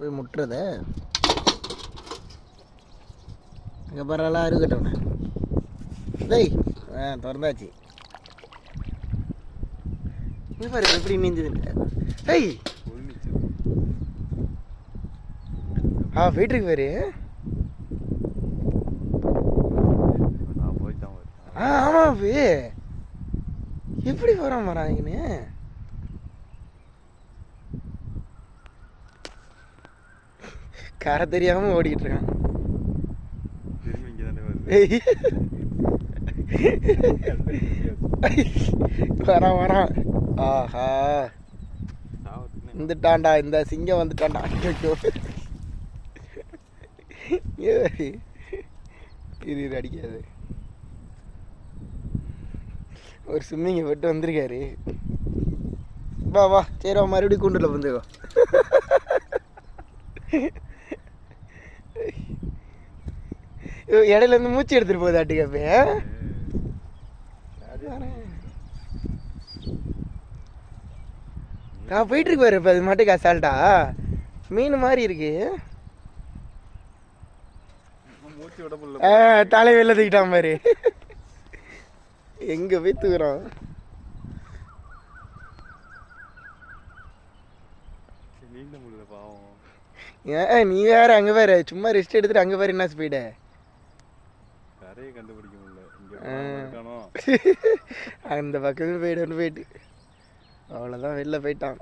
போய் முட்டுறத அங்கே பரவாயில்ல இருக்கட்டும். டேய் திறந்தாச்சு. இது பாரு எப்படி நீந்தது. டேய் போயிட்டு இருக்கு பாரு. ஆமா எப்படி போறான் வராங்கன்னு கரை தெரியாம ஓடிக்கிட்டு இருக்கான். வரான். ஆஹா வந்துட்டான்டா, இந்த சிங்கம் வந்துட்டான்டா. இது அடிக்காது. ஒரு ஸ்விம்மிங்கை போட்டு வந்திருக்காரு. வா சரி மறுபடியும் கூண்டுல வந்துக்கோ. இடையில இருந்து மூச்சு எடுத்துட்டு போகுது ஆட்டுக்கப்ப. போயிட்டு இருக்கு பாரு. இப்போ அது மாட்டுக்கு அசால்ட்டா மீன் மாதிரி இருக்கு. தலை வெளில தூக்கிட்டான் பாரு. எங்க போய் தூக்குறான். ஏன் நீ வேற அங்க வேற சும்மா ரெஸ்ட் எடுத்துட்டு அங்க வேற என்ன ஸ்பீட கண்டுபிடிக்க முடியல. அந்த பக்கமே போயிட்டு அவ்வளோதான் வெளில போயிட்டான்.